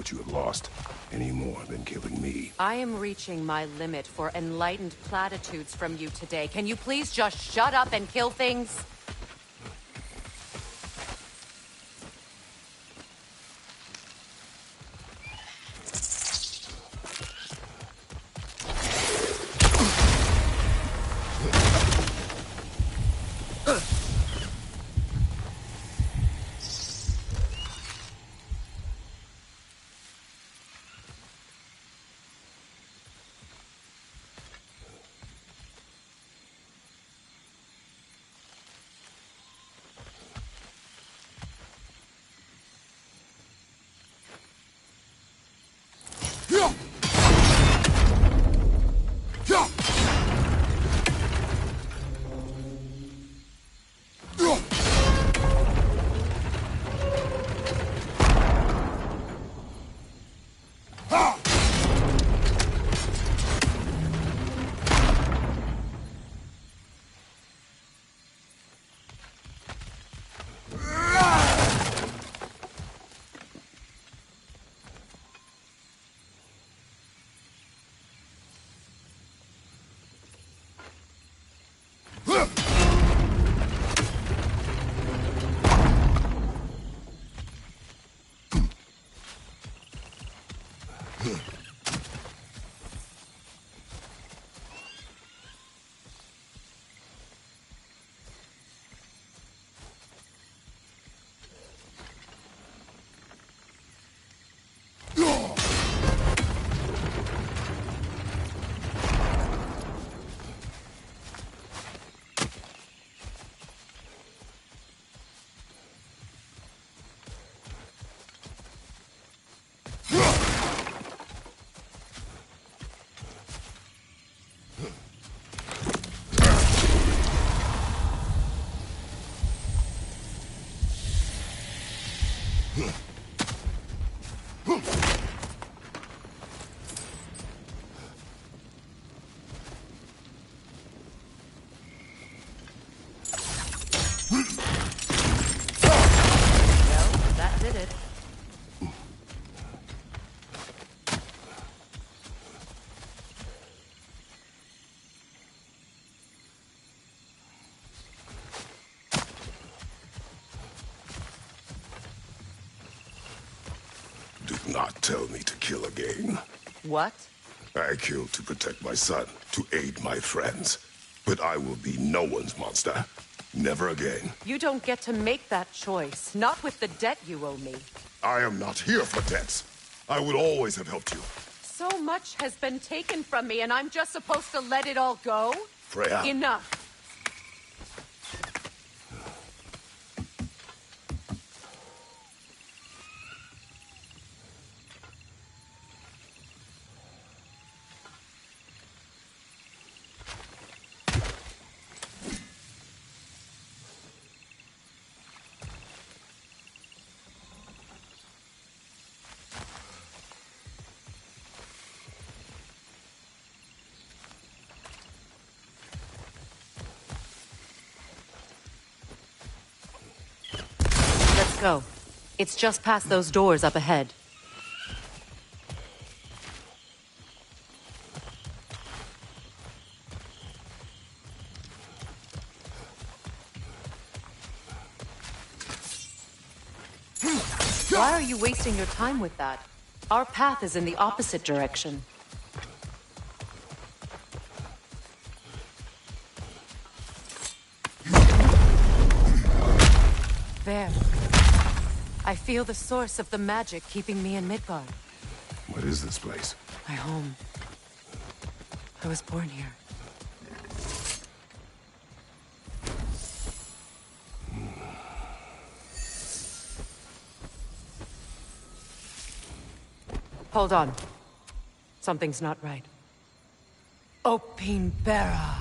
what you have lost, any more than killing me. I am reaching my limit for enlightened platitudes from you today. Can you please just shut up and kill things? Not tell me to kill again. What? I killed to protect my son, to aid my friends. But I will be no one's monster. Never again. You don't get to make that choice. Not with the debt you owe me. I am not here for debts. I would always have helped you. So much has been taken from me, and I'm just supposed to let it all go? Freya. Enough. Go. It's just past those doors up ahead. Why are you wasting your time with that? Our path is in the opposite direction. There. I feel the source of the magic keeping me in Midgard. What is this place? My home. I was born here. Hold on. Something's not right. Opinbera.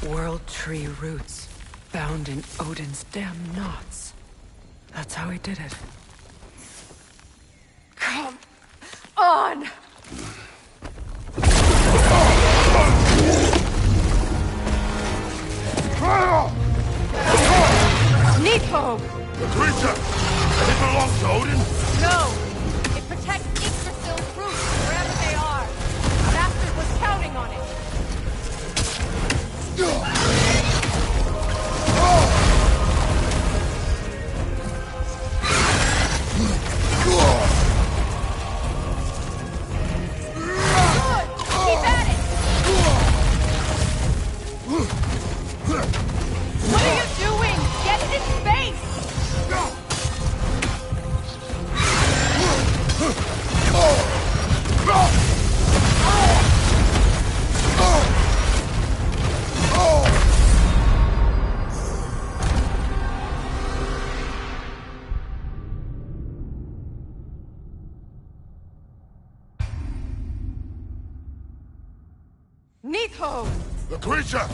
World tree roots. Bound in Odin's damn knots. That's how he did it. Come on! Nepo! The creature! It belongs Odin? No! It protects Yggdrasil's roots wherever they are. Bastard was counting on it. The creature!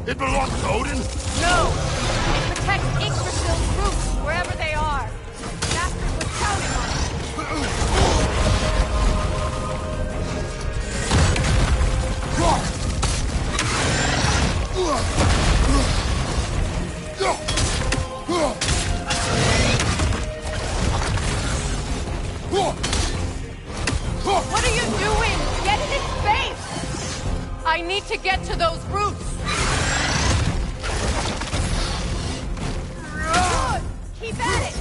It belongs to Odin? No! It protects Yggdrasil's roots wherever they are. Bastard was counting on it. What are you doing? Get in its face! I need to get to those roots! Good! Keep at it!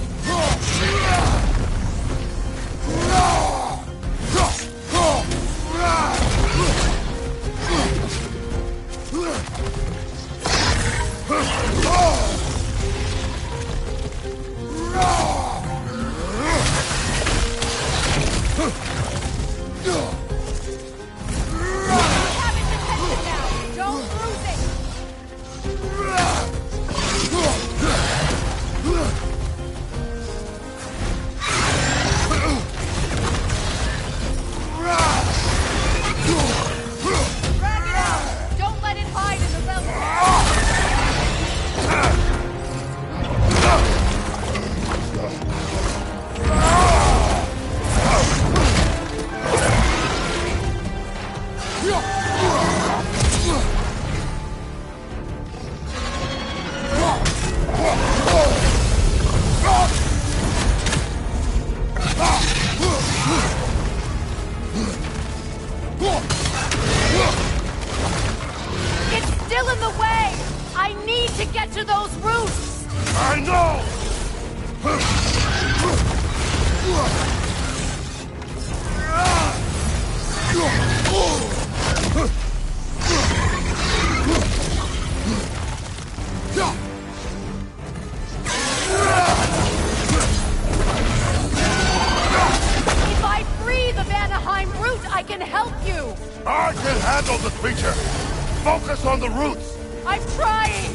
Focus on the roots! I'm trying!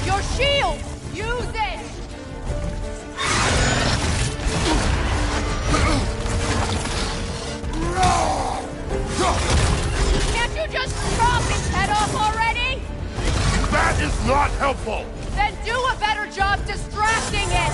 Your shield! Use it! Can't you just chop his head off already? That is not helpful! Then do a better job distracting it!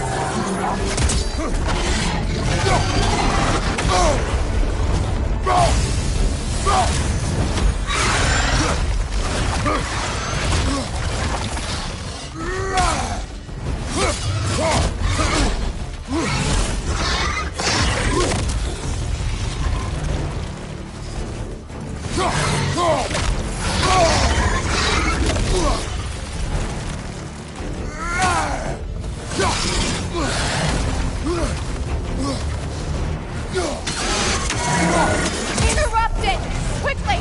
Interrupt it! Quickly!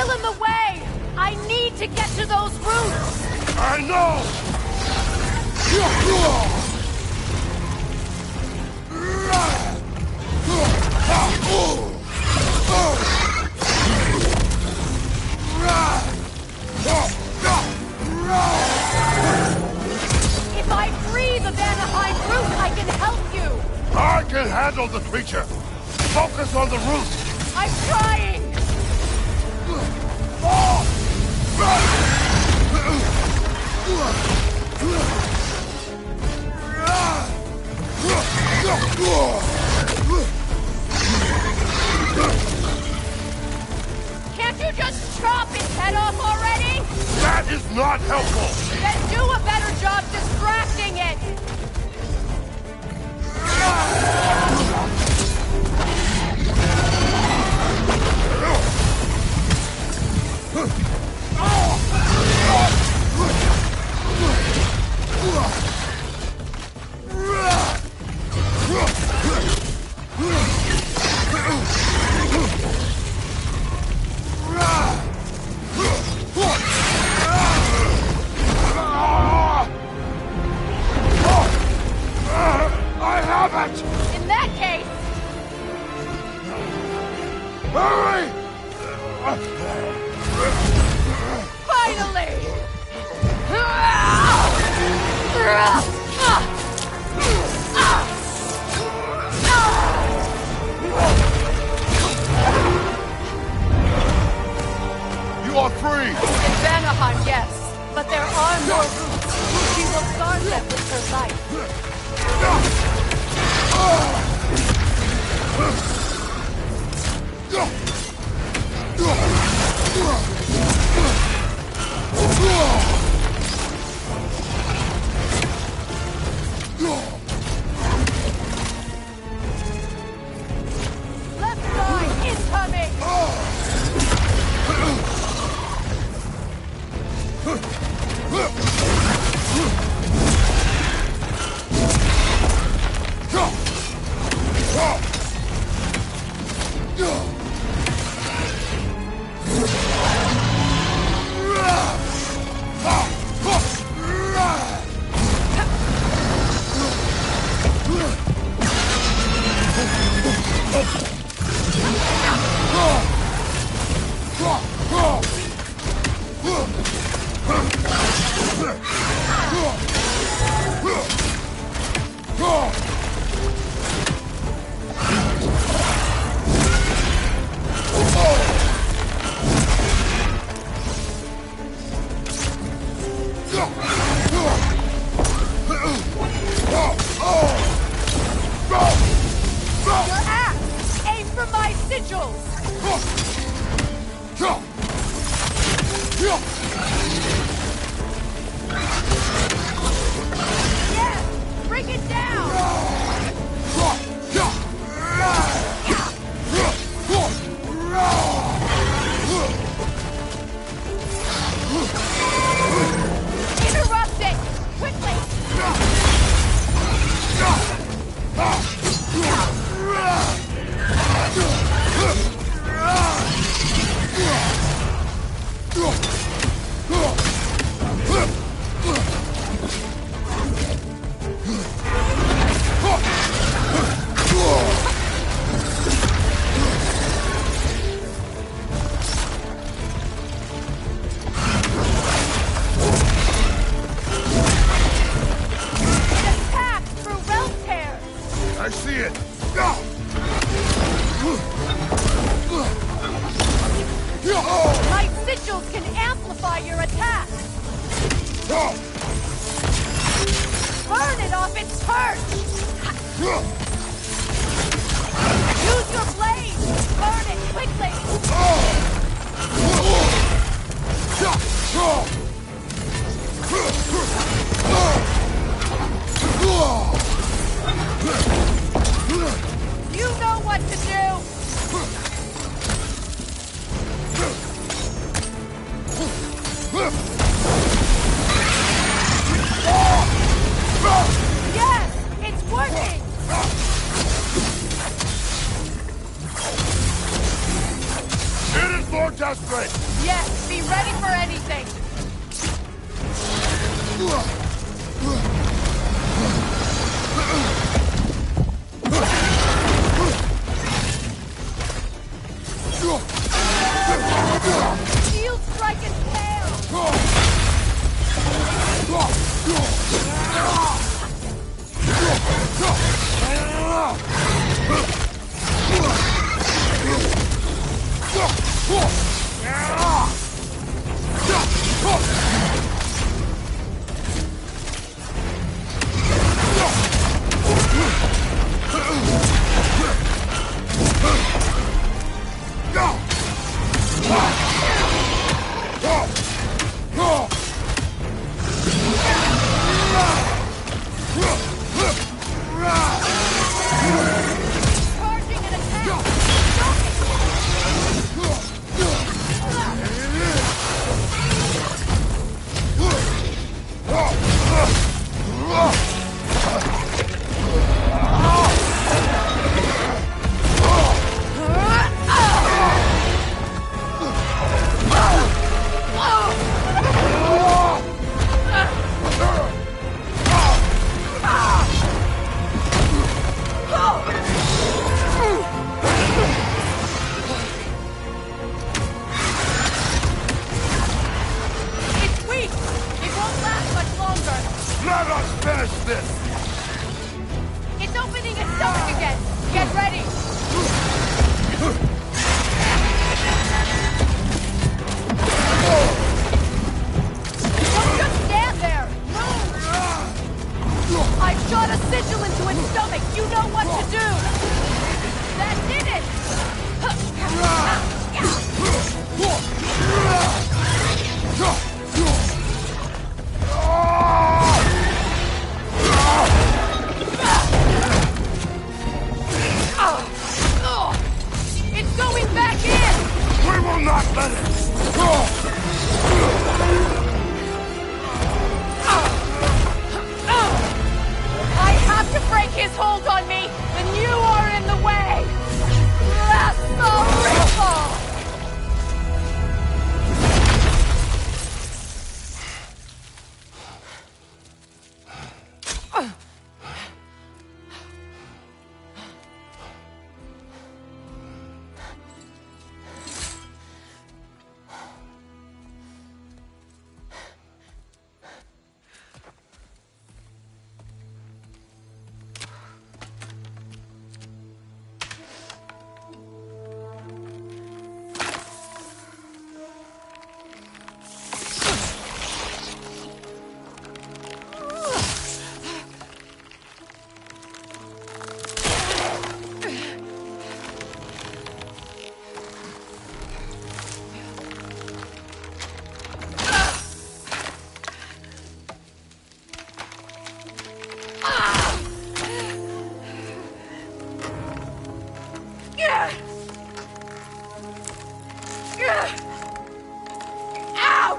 still in the way! I need to get to those roots! I know! If I free the Vanaheim root, I can help you! I can handle the creature! Focus on the root! I'm trying! Can't you just chop its head off already? That is not helpful! Then do a better job distracting it! I have it! In that case, Hurry! finally! You are free! In Vanaheim, yes. But there are more roots. She will guard them with her life. Left side incoming! Your axe! Aim for my sigils! Yes! Bring it down! Interrupt it! Quickly! Attack through realm tears! I see it! My sigils can amplify your attack! Burn it off its perch! Use your blade! Burn it quickly! You know what to do! Yes! It's working! more desperate! Yes, be ready for anything! Shield strike and tail! Charging and attack! It's weak! It won't last much longer! Let us finish this! It's opening its stomach again! Get ready! Don't just stand there! Move! I shot a sigil into its stomach! You know what to do! That did it! It's going back in! We will not let it! I have to break his hold on me, and you are in the way! That's the ripple! Ow!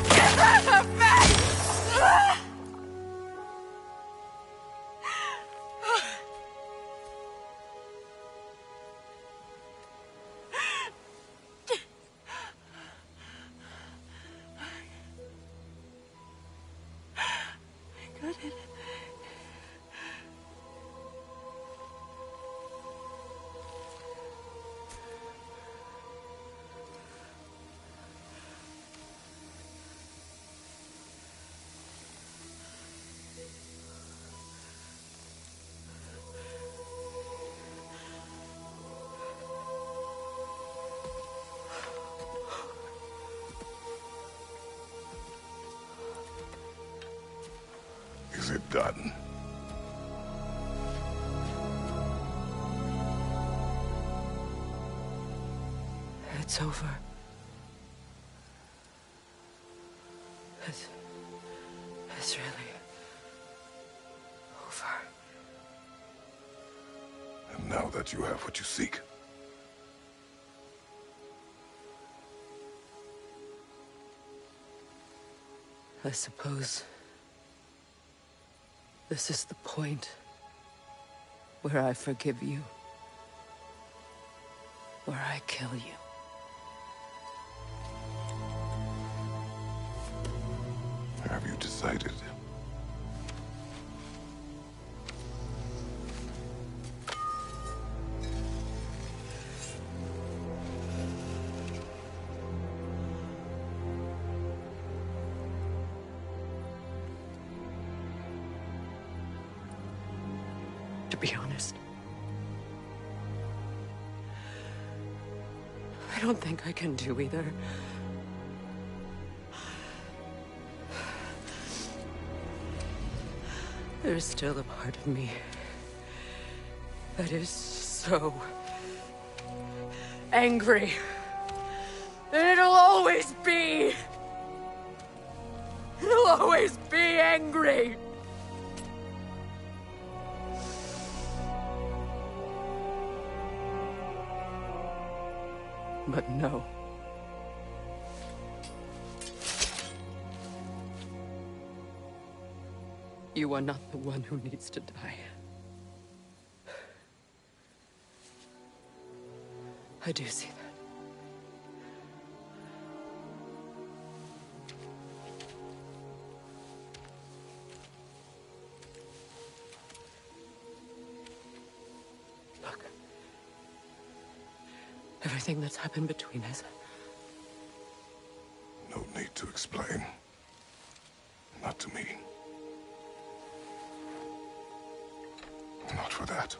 Get out of face! Is it done? It's over. It's really over. And now that you have what you seek, I suppose this is the point where I forgive you. or I kill you. Have you decided? To be honest, I don't think I can do either. There's still a part of me that is so angry. And it'll always be. It'll always be angry. But no. You are not the one who needs to die. I do see that. Look. Everything that's happened between us. No need to explain. Not to me. Not for that.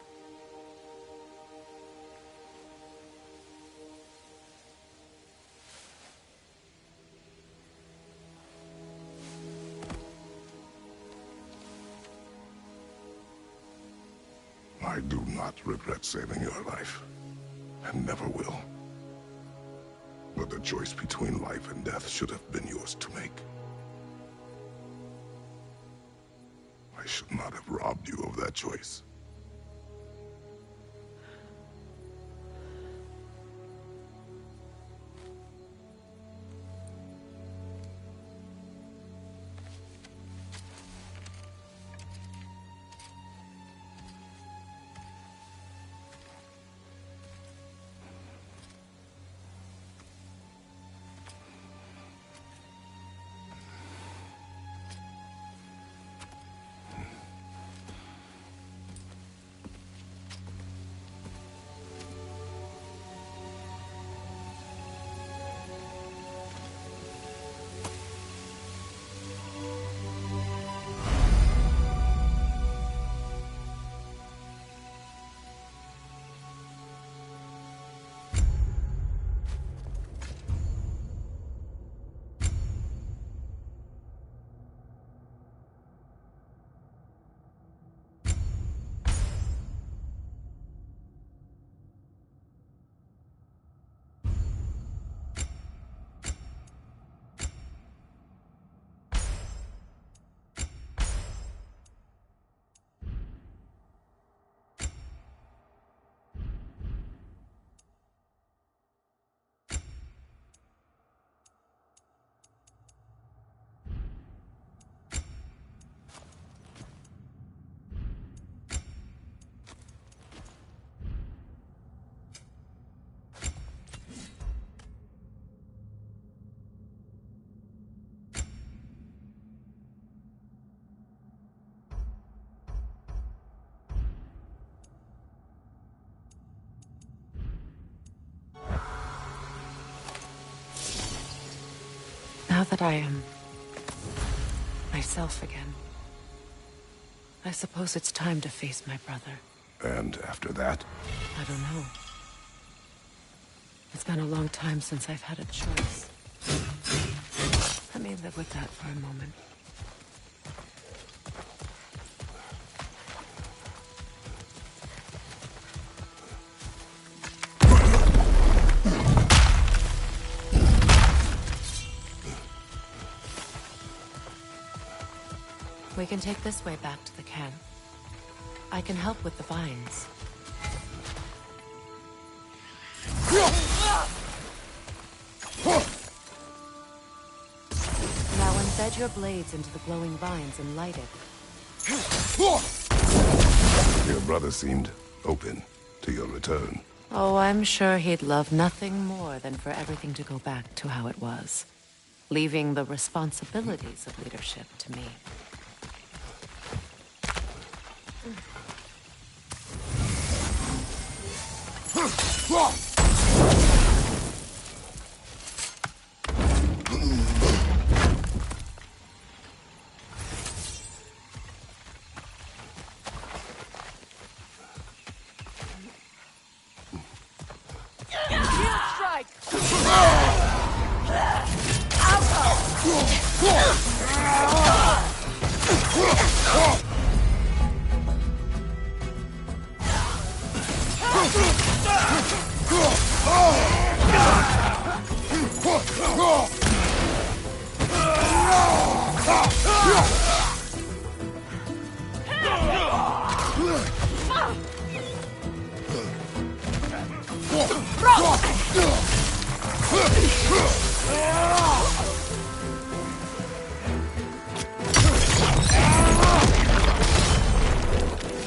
I do not regret saving your life, and never will. But the choice between life and death should have been yours to make. I should not have robbed you of that choice. Now that I am myself again, I suppose it's time to face my brother. And after that? I don't know. It's been a long time since I've had a choice. Let me live with that for a moment. We can take this way back to the camp. I can help with the vines. Now embed your blades into the glowing vines and light it. Your brother seemed open to your return. Oh, I'm sure he'd love nothing more than for everything to go back to how it was, leaving the responsibilities of leadership to me.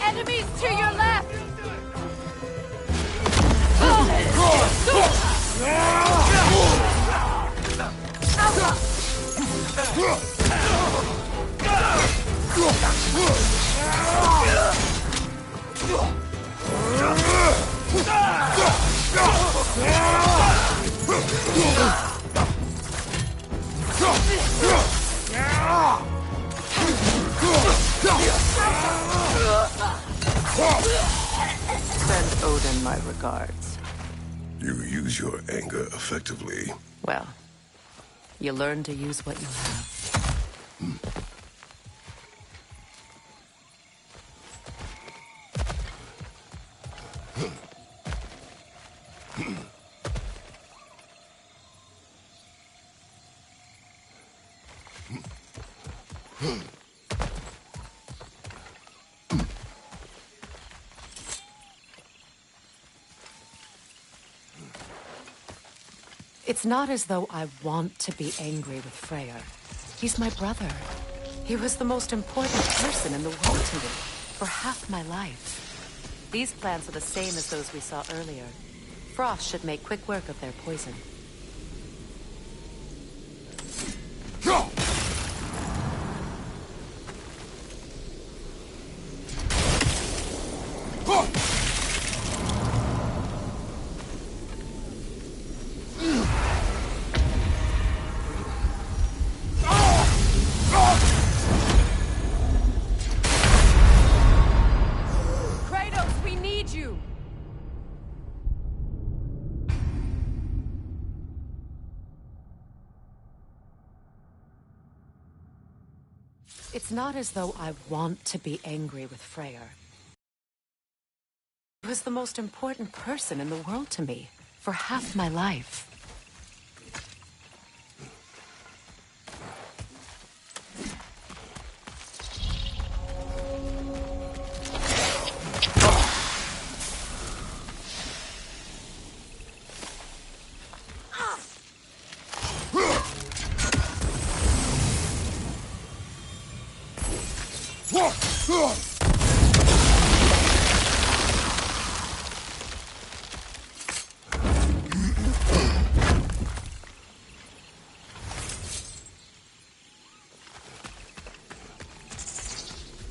Enemies to your left! Send Odin my regards. You use your anger effectively. Well, you learn to use what you have. It's not as though I want to be angry with Freyr. He's my brother. He was the most important person in the world to me for half my life. These plants are the same as those we saw earlier. Frost should make quick work of their poison. Kratos, we need you! It's not as though I want to be angry with Freyr. He was the most important person in the world to me for half my life.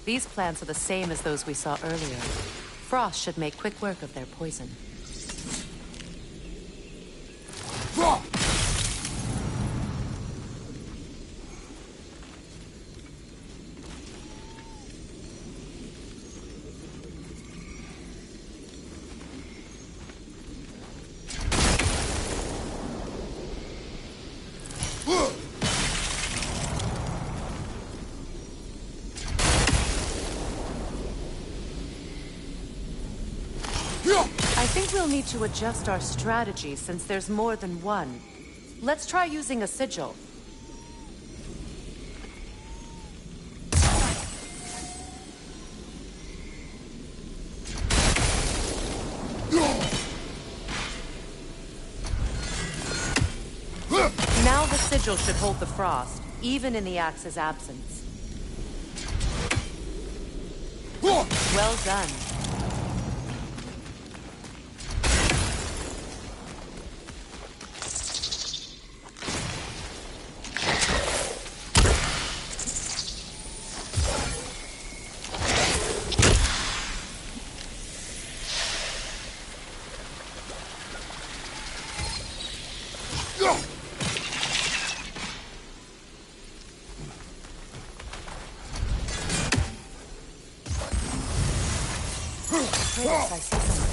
These plants are the same as those we saw earlier. Frost should make quick work of their poison. I think we'll need to adjust our strategy since there's more than one. Let's try using a sigil. Now the sigil should hold the frost, even in the axe's absence. Well done. I see something.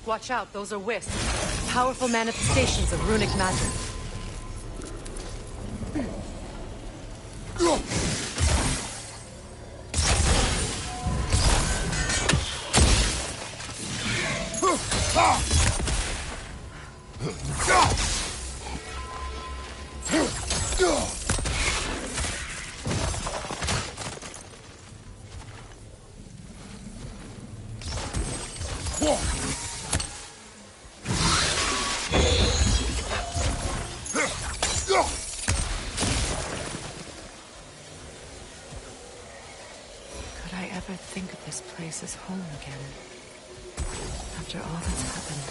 Watch out, those are wisps. Powerful manifestations of runic magic. Could I ever think of this place as home again? After all that's happened.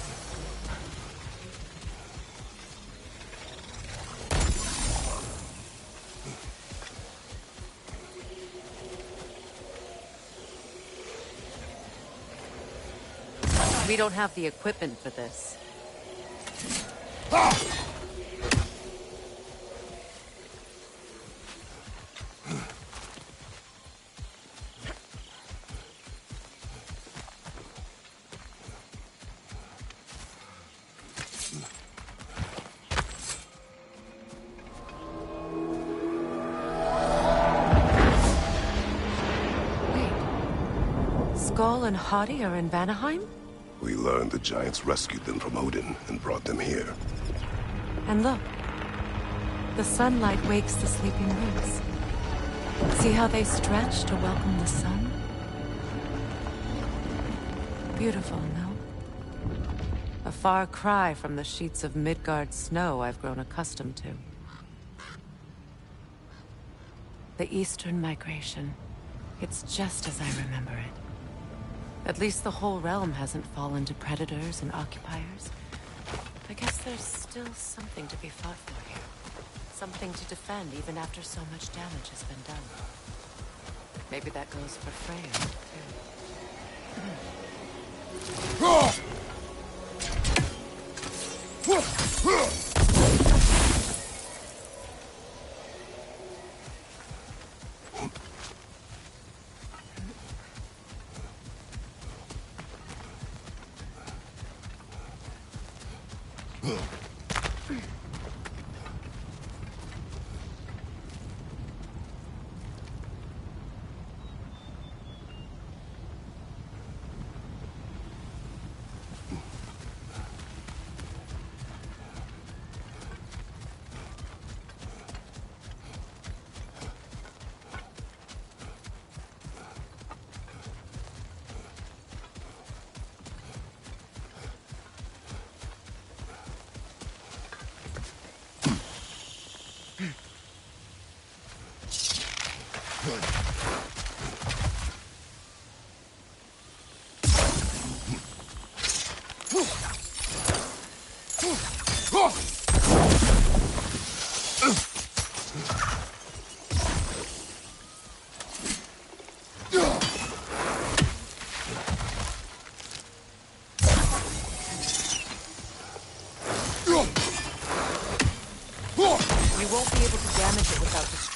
We don't have the equipment for this. Wait. Skull and Hadi are in Vanaheim? We learned the giants rescued them from Odin and brought them here. And look. The sunlight wakes the sleeping roots. See how they stretch to welcome the sun? Beautiful, no? A far cry from the sheets of Midgard snow I've grown accustomed to. The Eastern Migration. It's just as I remember it. At least the whole realm hasn't fallen to predators and occupiers. I guess there's still something to be fought for here. Something to defend even after so much damage has been done. Maybe that goes for Freya,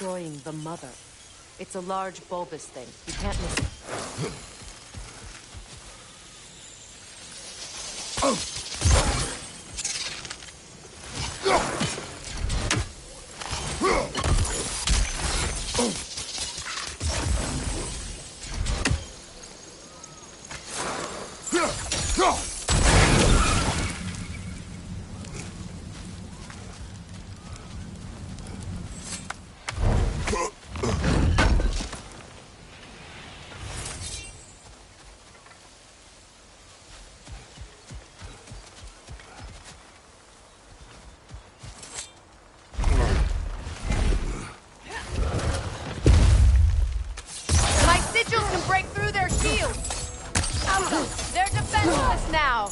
destroying the mother. It's a large bulbous thing. You can't miss it. us now!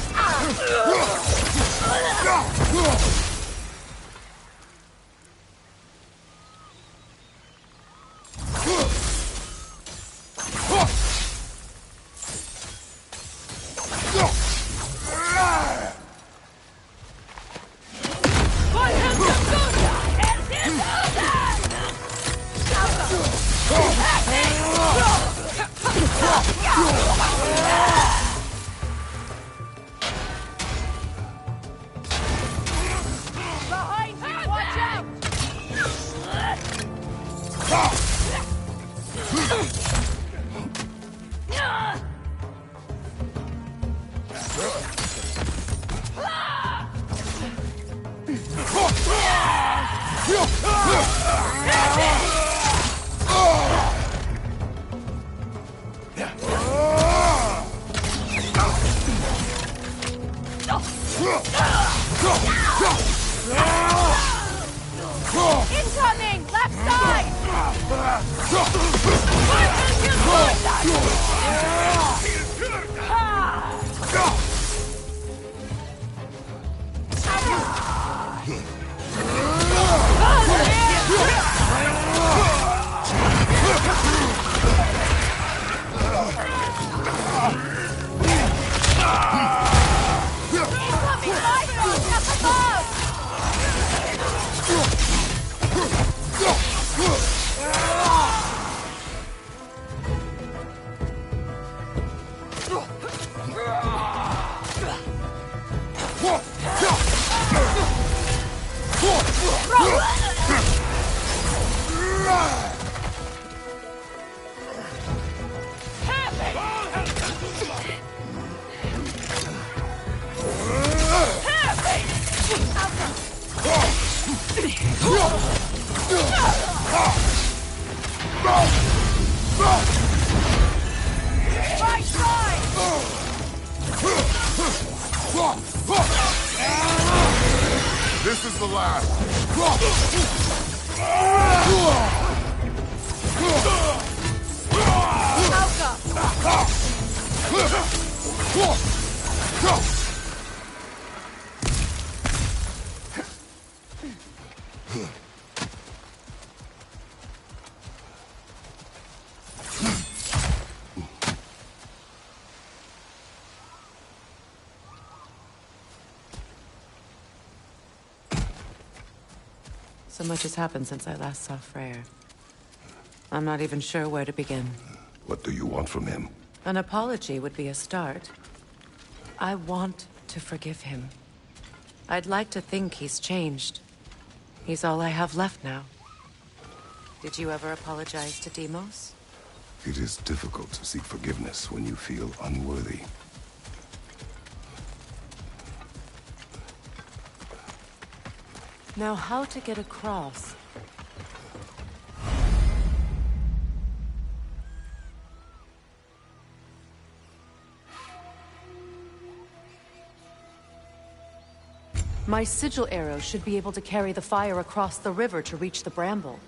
Behind you! Watch out! Incoming! Left side! Incoming! Light up above! Right side! This is the last. So much has happened since I last saw Freyr. I'm not even sure where to begin. What do you want from him? An apology would be a start. I want to forgive him. I'd like to think he's changed. He's all I have left now. Did you ever apologize to Deimos? It is difficult to seek forgiveness when you feel unworthy. Now, how to get across? My sigil arrow should be able to carry the fire across the river to reach the bramble.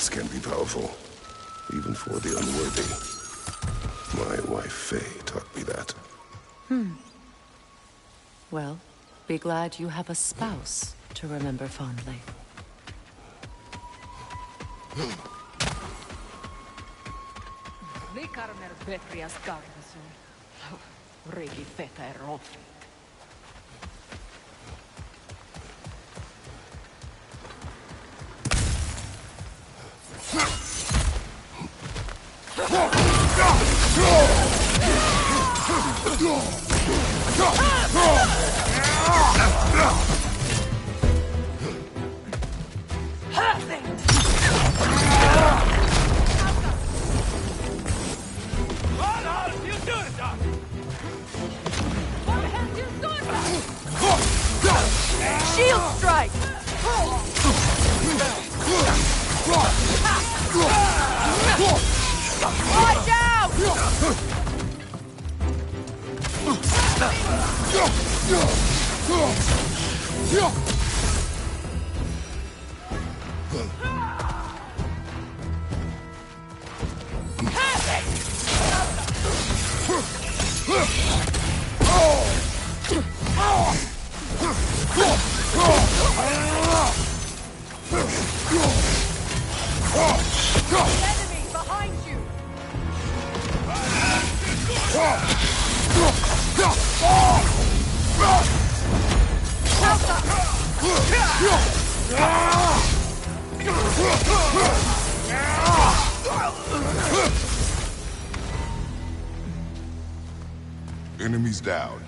Forgiveness can be powerful, even for the unworthy. My wife, Faye, taught me that. Well, be glad you have a spouse to remember fondly. Vikarmer Betrias Gargason. Rigi feta e rof. right! Watch out! Enemy behind you! Enemies down.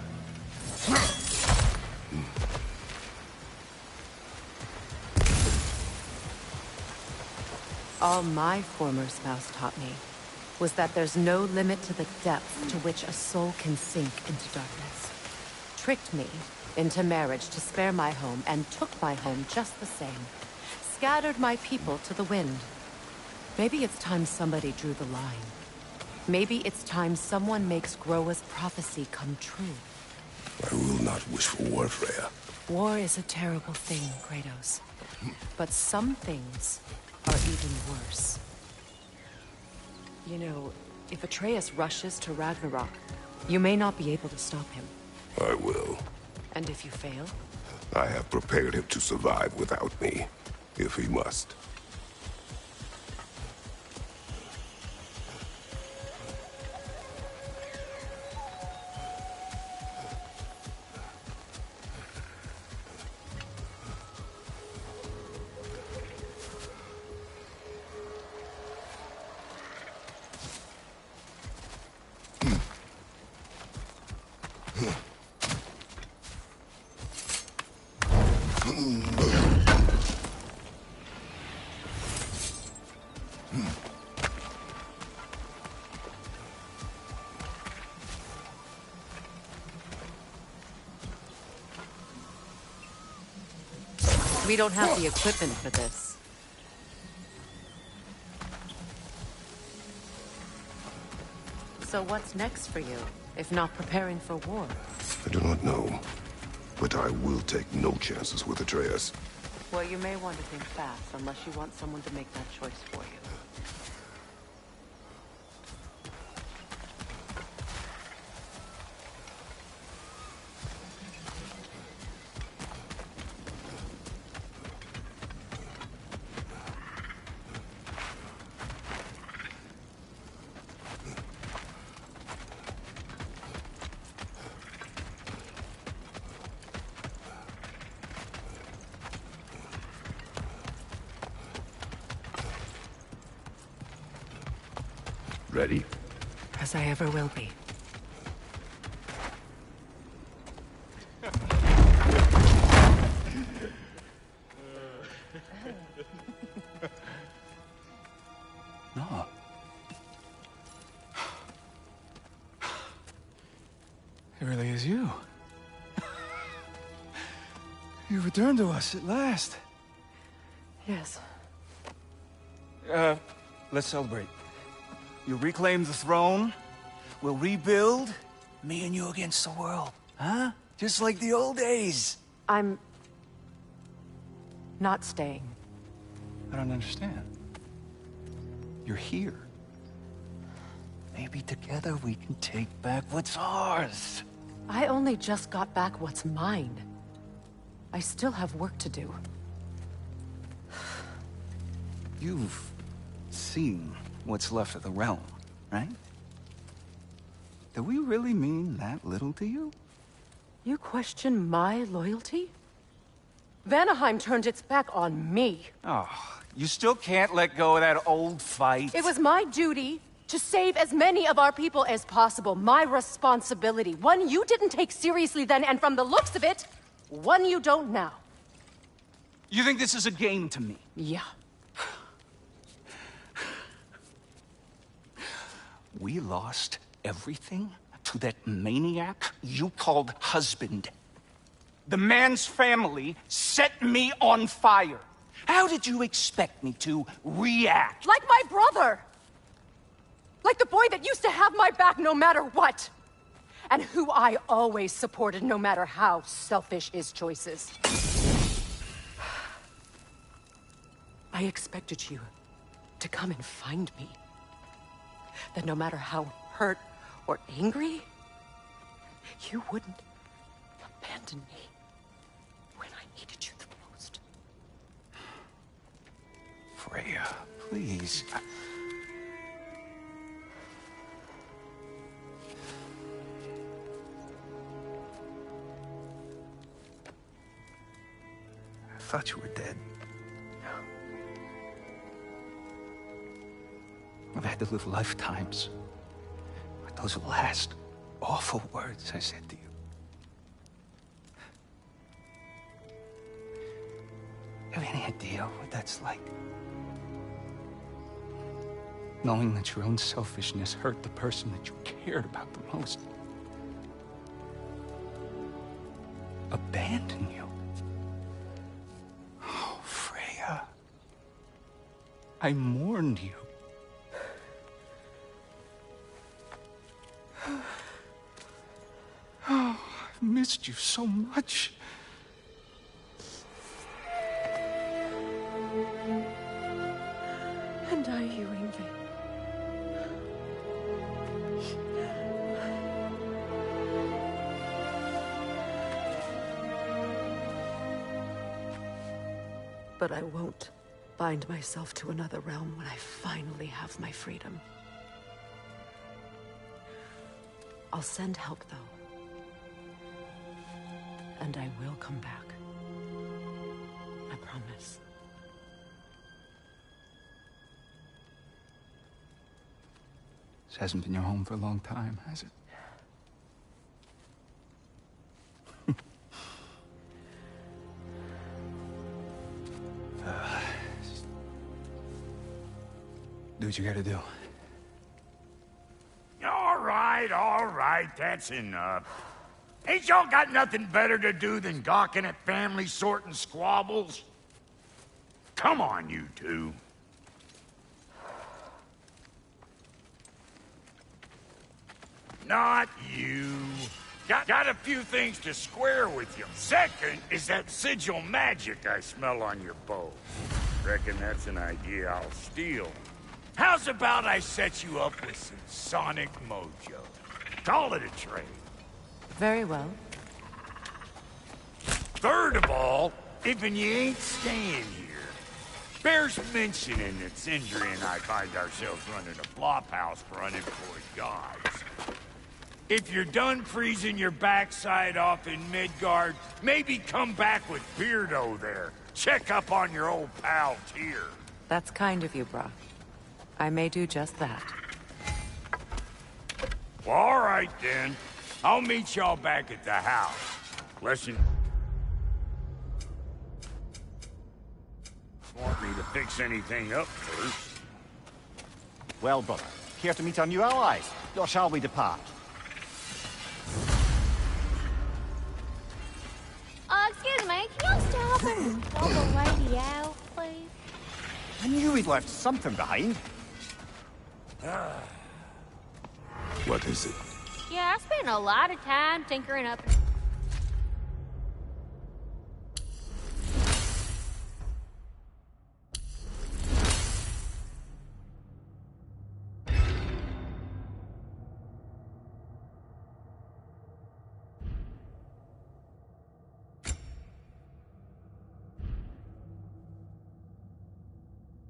All my former spouse taught me was that there's no limit to the depth to which a soul can sink into darkness. Tricked me into marriage to spare my home and took my home just the same. Scattered my people to the wind. Maybe it's time somebody drew the line. Maybe it's time someone makes Groa's prophecy come true. I will not wish for war, Freya. War is a terrible thing, Kratos. But some things are even worse. You know, if Atreus rushes to Ragnarok, you may not be able to stop him. I will. And if you fail? I have prepared him to survive without me, if he must. We don't have the equipment for this. So what's next for you, if not preparing for war? I do not know, but I will take no chances with Atreus. Well, you may want to think fast, unless you want someone to make that choice for you. Ready? As I ever will be. No. It really is you. You returned to us at last. Yes. Let's celebrate. You reclaim the throne, we'll rebuild, me and you against the world. Huh? Just like the old days. I'm not staying. I don't understand. You're here. Maybe together we can take back what's ours. I only just got back what's mine. I still have work to do. You've seen what's left of the realm, right? Do we really mean that little to you? You question my loyalty? Vanaheim turned its back on me. Oh, you still can't let go of that old fight. It was my duty to save as many of our people as possible. My responsibility. One you didn't take seriously then, and from the looks of it, one you don't now. You think this is a game to me? Yeah. We lost everything to that maniac you called husband. The man's family set me on fire. How did you expect me to react? Like my brother! Like the boy that used to have my back no matter what! And who I always supported no matter how selfish his choices. I expected you to come and find me. That no matter how hurt or angry, you wouldn't abandon me when I needed you the most. Freya, please. I thought you were dead. I've had to live lifetimes with those last awful words I said to you. Have any idea what that's like? Knowing that your own selfishness hurt the person that you cared about the most. Abandon you. Oh, Freya. I mourned you. Oh, I've missed you so much. And I, you, Ingvi. But I won't bind myself to another realm when I finally have my freedom. I'll send help, though. And I will come back. I promise. This hasn't been your home for a long time, has it? Do what you gotta do. All right, that's enough. Ain't y'all got nothing better to do than gawking at family sorting squabbles? Come on, you two. Not you. Got a few things to square with you. Second is that sigil magic I smell on your bow. Reckon that's an idea I'll steal. How's about I set you up with some sonic mojo? Call it a trade. Very well. Third of all, if you ain't staying here, bears mentioning that Sindri and I find ourselves running a flop house for unemployed gods. If you're done freezing your backside off in Midgard, maybe come back with Beardo there. Check up on your old pal Tyr. That's kind of you, Brock. I may do just that. Well, all right, then. I'll meet y'all back at the house. Listen... Want me to fix anything up first? Well, brother, care to meet our new allies? Or shall we depart? Excuse me, can you stop and help the lady out, please? I knew we'd left something behind. What is it? Yeah, I spent a lot of time tinkering up.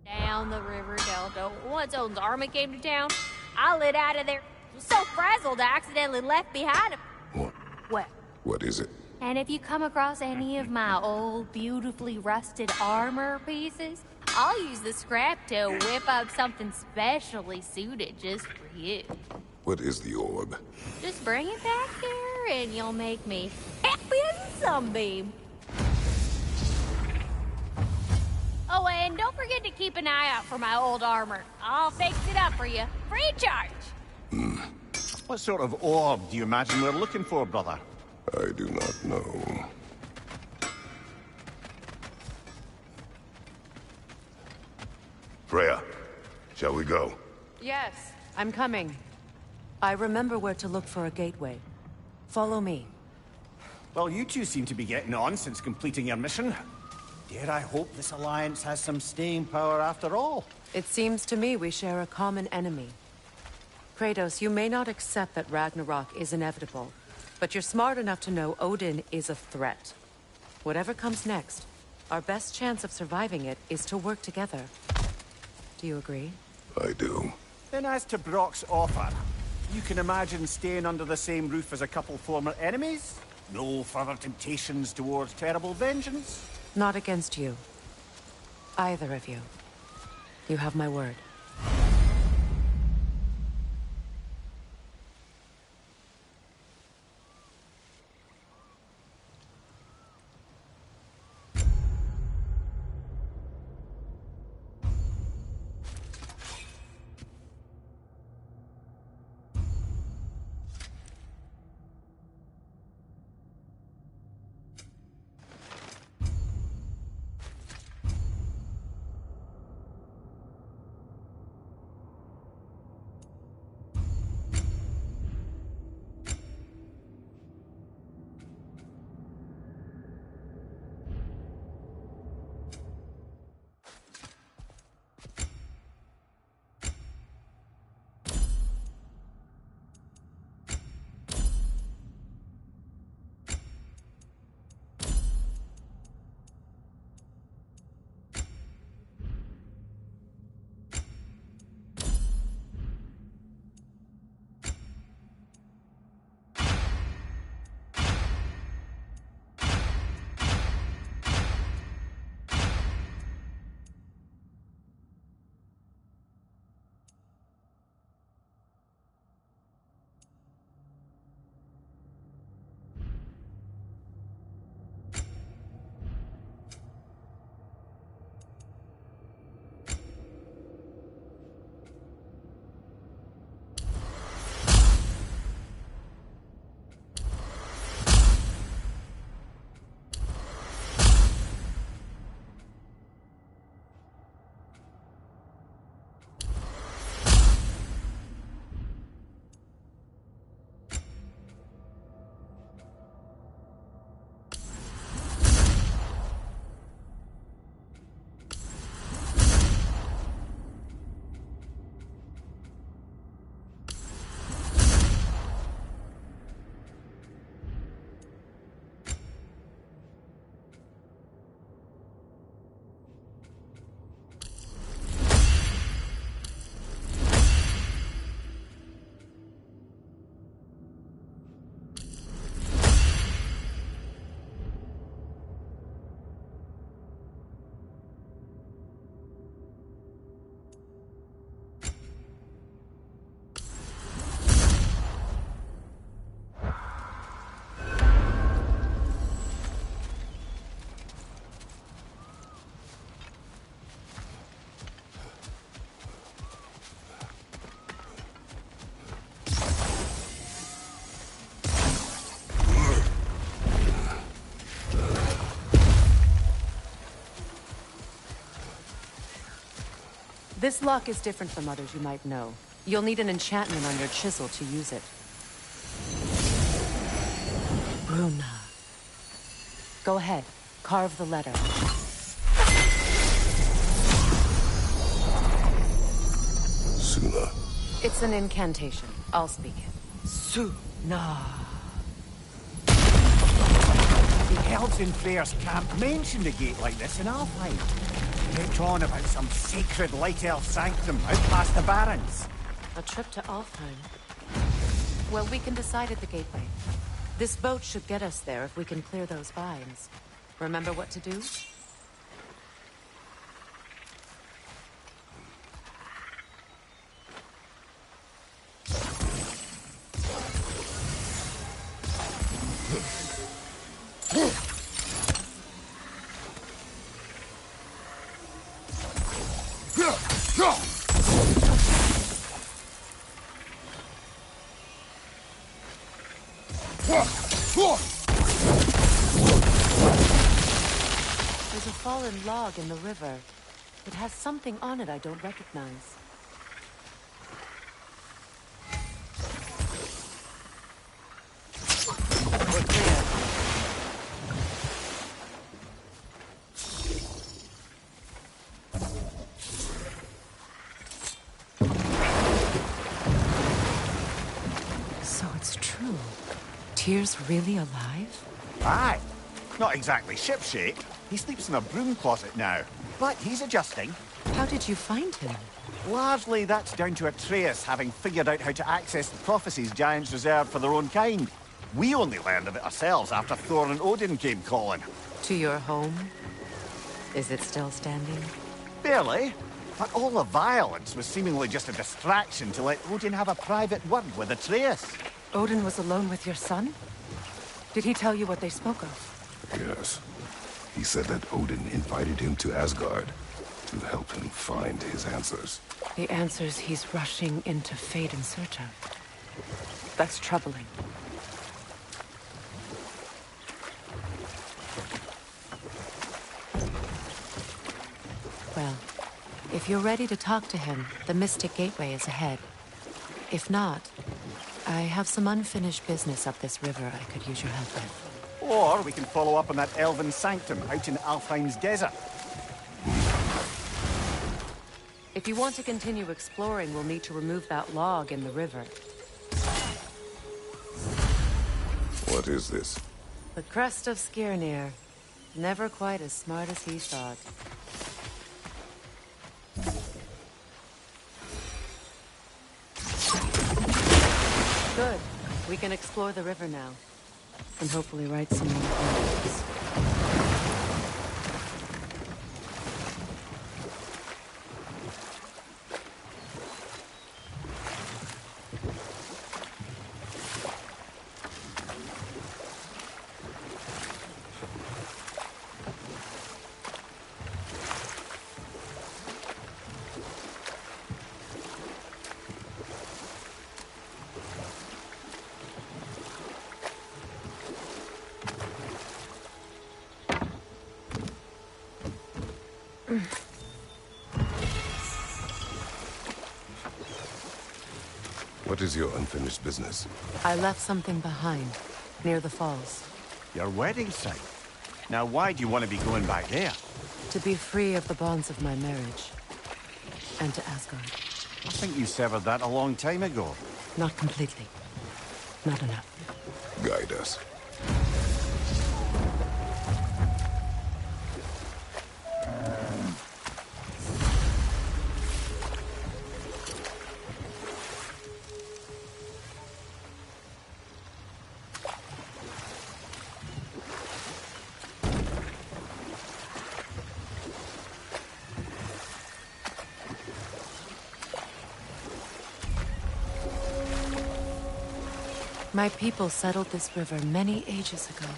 Down the river delta. Once Odin's army came to town, I lit out of there. So frazzled I accidentally left behind him. What? What is it? And if you come across any of my old, beautifully rusted armor pieces, I'll use the scrap to whip up something specially suited just for you. What is the orb? Just bring it back here and you'll make me happy as a sunbeam. Oh, and don't forget to keep an eye out for my old armor. I'll fix it up for you, free of charge. What sort of orb do you imagine we're looking for, brother? I do not know. Freya, shall we go? Yes, I'm coming. I remember where to look for a gateway. Follow me. Well, you two seem to be getting on since completing your mission. Dare I hope this alliance has some staying power after all? It seems to me we share a common enemy. Kratos, you may not accept that Ragnarok is inevitable, but you're smart enough to know Odin is a threat. Whatever comes next, our best chance of surviving it is to work together. Do you agree? I do. Then as to Brock's offer, you can imagine staying under the same roof as a couple former enemies? No further temptations towards terrible vengeance? Not against you. Either of you. You have my word. This lock is different from others you might know. You'll need an enchantment on your chisel to use it. Bruna. Go ahead. Carve the letter. Suna. It's an incantation. I'll speak it. Suna. The elves in Freyr's camp mentioned a gate like this in Alfheim. Kept on about some sacred light elf sanctum out past the Barrens. A trip to Alfheim. Well, we can decide at the gateway. This boat should get us there if we can clear those vines. Remember what to do? There's a fallen log in the river. It has something on it I don't recognize. We're clear. So it's true. Tyr's really alive? Aye. Not exactly shipshape. He sleeps in a broom closet now. But he's adjusting. How did you find him? Largely, that's down to Atreus having figured out how to access the prophecies giants reserved for their own kind. We only learned of it ourselves after Thor and Odin came calling. To your home? Is it still standing? Barely. But all the violence was seemingly just a distraction to let Odin have a private word with Atreus. Odin was alone with your son? Did he tell you what they spoke of? Yes. He said that Odin invited him to Asgard to help him find his answers. The answers he's rushing into fate in search of. That's troubling. Well, if you're ready to talk to him, the Mystic Gateway is ahead. If not, I have some unfinished business up this river I could use your help with. Or we can follow up on that elven sanctum out in Alfheim's desert. If you want to continue exploring, we'll need to remove that log in the river. What is this? The crest of Skirnir. Never quite as smart as he thought. Good. We can explore the river now. And hopefully write some more poems. What is your unfinished business? I left something behind, near the falls. Your wedding site. Now, why do you want to be going back there? To be free of the bonds of my marriage. And to Asgard. I think you severed that a long time ago. Not completely. Not enough. Guide us. My people settled this river many ages ago.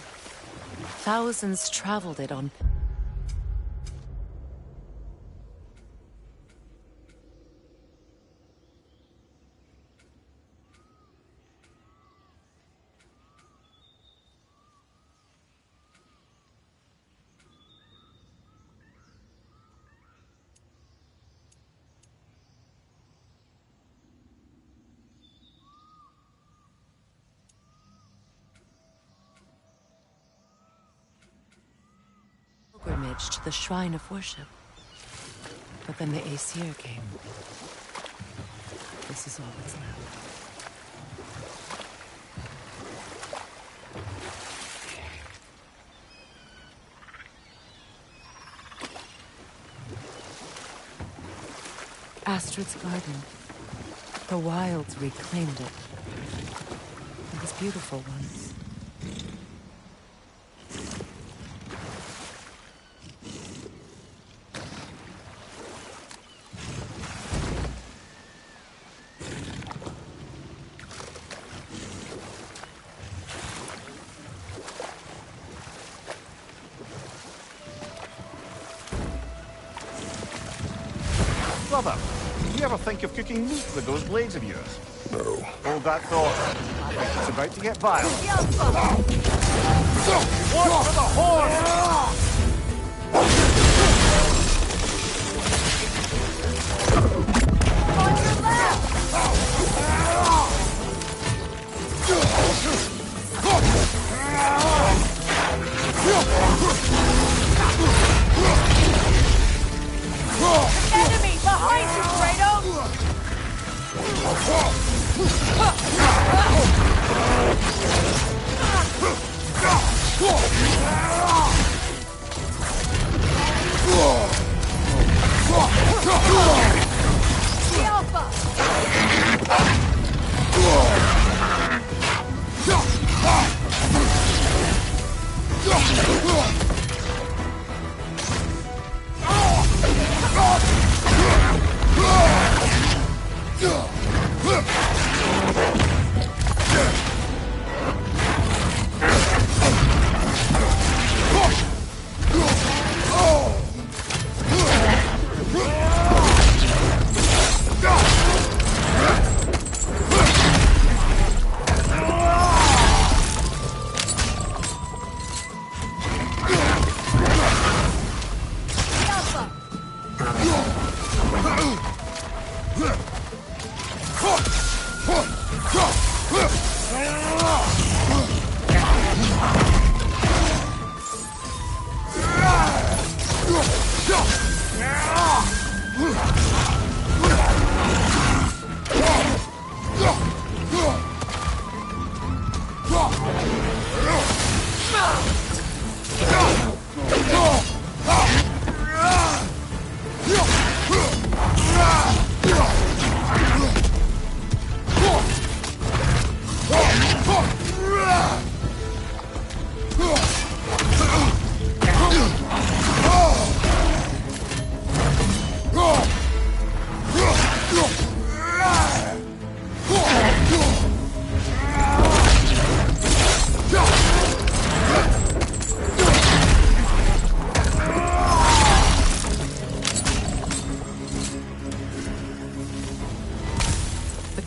Thousands traveled it on... pilgrimage to the shrine of worship. But then the Aesir came. This is all that's left. Astrid's garden. The wilds reclaimed it. It was beautiful once. Brother, do you ever think of cooking meat with those blades of yours? No. Hold that thought. I think it's about to get violent. Watch for the horn! Enemy behind you, Kratos! The Alpha!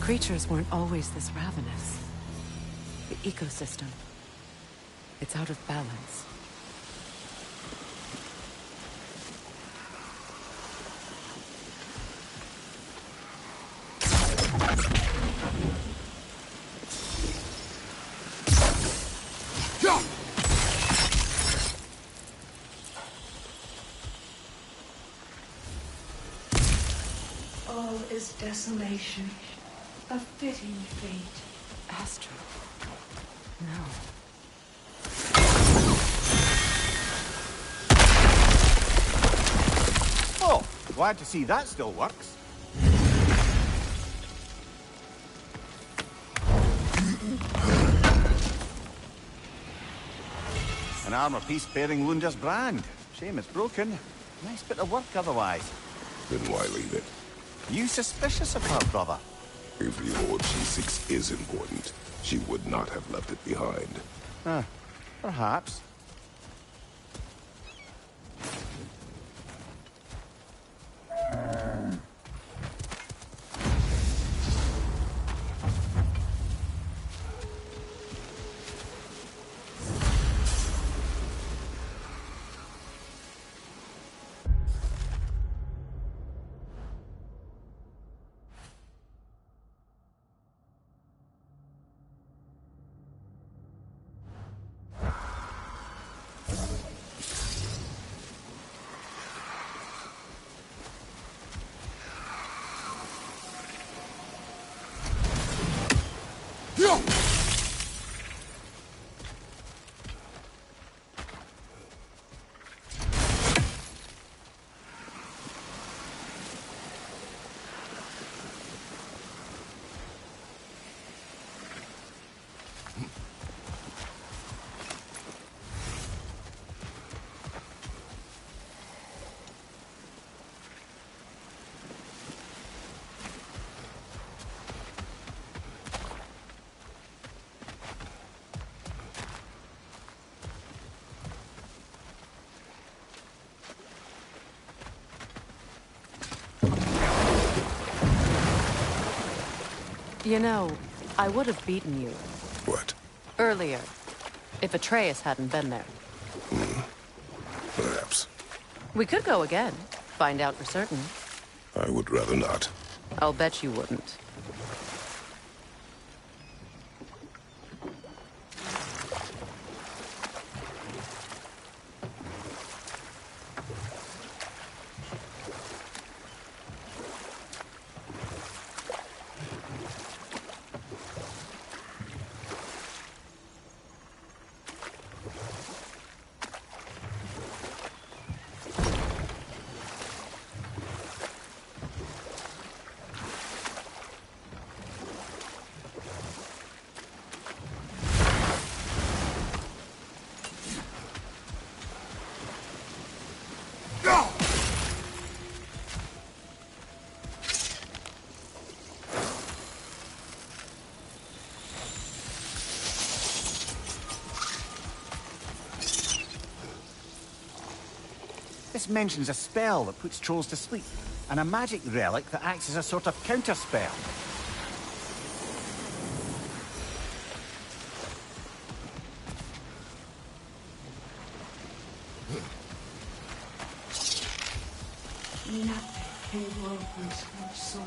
Creatures weren't always this ravenous. The ecosystem, it's out of balance. All is desolation. A fitting fate. Astra. No. Oh, glad to see that still works. An armor piece bearing Lunda's brand. Shame it's broken. Nice bit of work otherwise. Then why leave it? You suspicious of her, brother? If the orb she seeks is important, she would not have left it behind. Perhaps. You know, I would have beaten you What? earlier if Atreus hadn't been there. Perhaps. We could go again, find out for certain. I would rather not. I'll bet you wouldn't. This mentions a spell that puts trolls to sleep, and a magic relic that acts as a sort of counter-spell. Nothing can grow from scorched soil.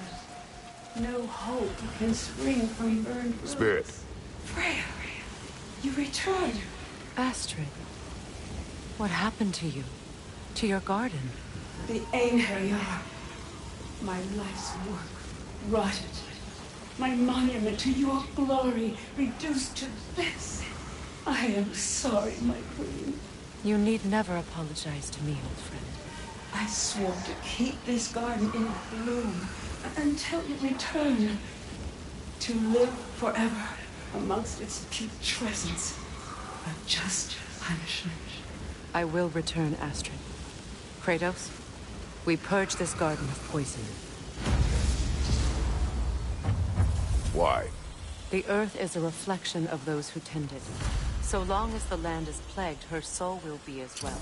No hope can spring from burned roots. Spirit. Freya, you returned. Astrid, what happened to you? To your garden? The Einherjar. My life's work rotted. My monument to your glory reduced to this. I am sorry, my queen. You need never apologize to me, old friend. I swore to keep this garden in bloom until you return. To live forever amongst its putrescence. A just punishment. I will return, Astrid. Kratos, we purge this garden of poison. Why? The earth is a reflection of those who tend it. So long as the land is plagued, her soul will be as well.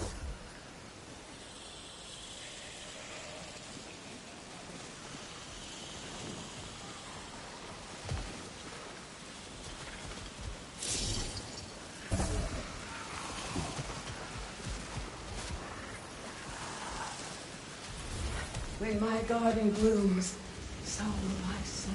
When my garden blooms, so will my soul.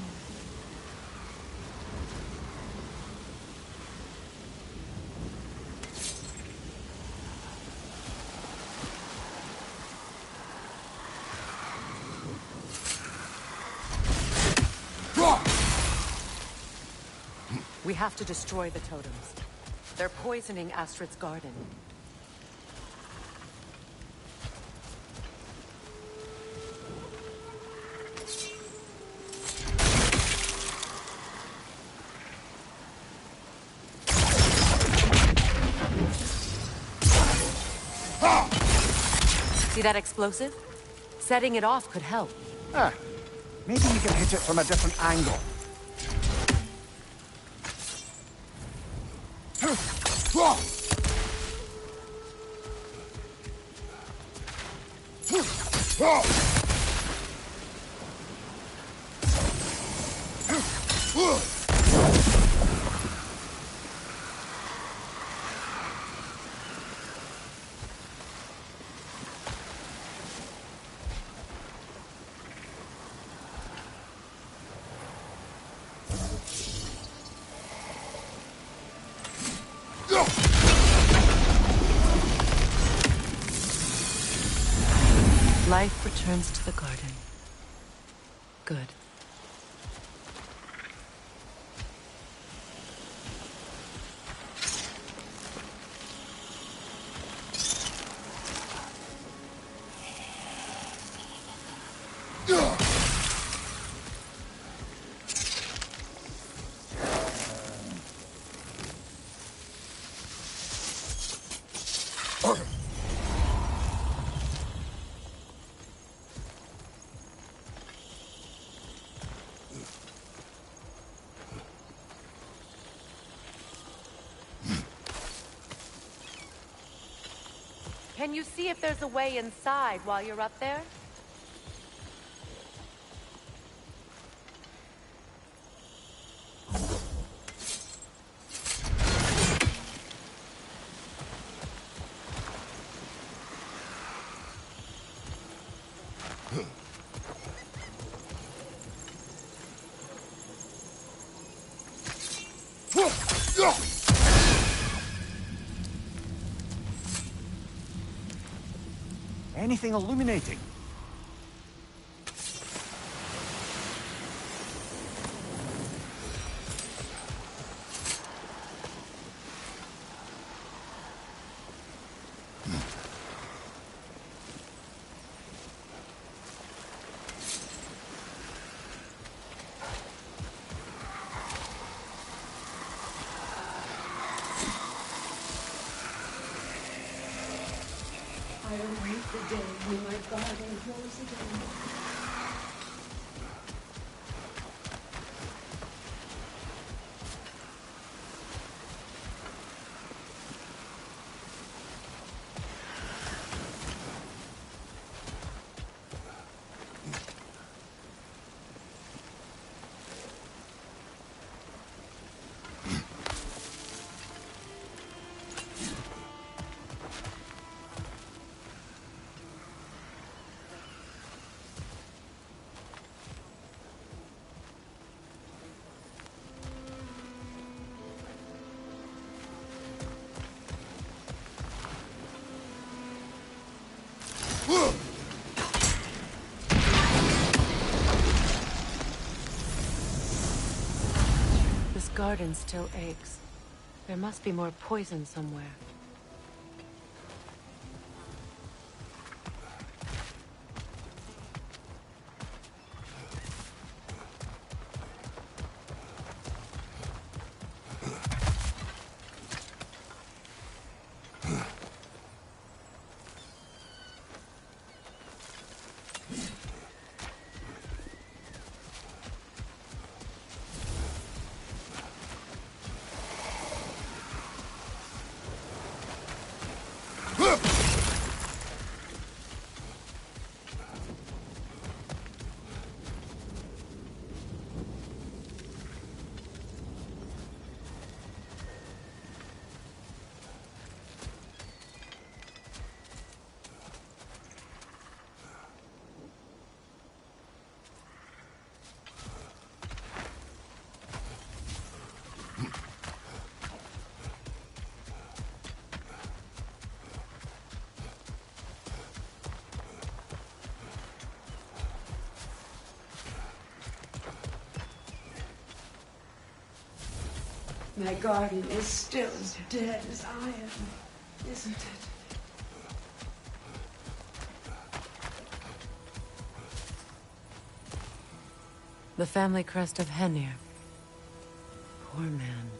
We have to destroy the totems. They're poisoning Astrid's garden. See that explosive? Setting it off could help. Ah, maybe you can hit it from a different angle. Life returns to the garden. Good. Can you see if there's a way inside while you're up there? Anything illuminating? I await the day when my garden grows again. This garden still aches. There must be more poison somewhere. My guardian is still as dead as I am, isn't it? The family crest of Henir. Poor man.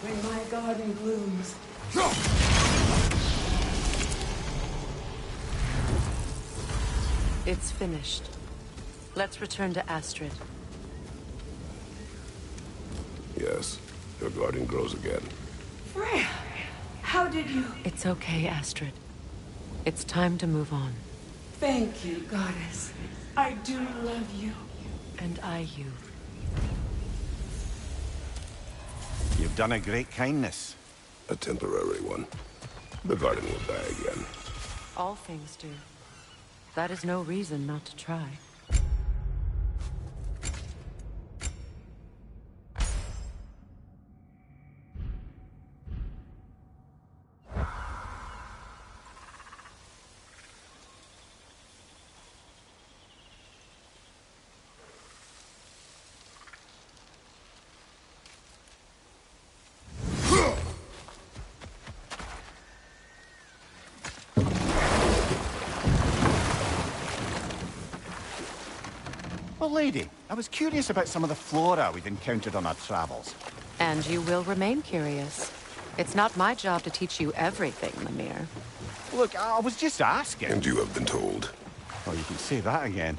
When my garden blooms, It's finished. Let's return to Astrid. Yes, your garden grows again. Freya, how did you? It's okay, Astrid. It's time to move on. Thank you, goddess. I do love you. And I you. You've done a great kindness. A temporary one. The garden will die again. All things do. That is no reason not to try. Well, lady, I was curious about some of the flora we'd encountered on our travels. And you will remain curious. It's not my job to teach you everything, Mimir. Look, I was just asking. And you have been told. Oh, you can say that again.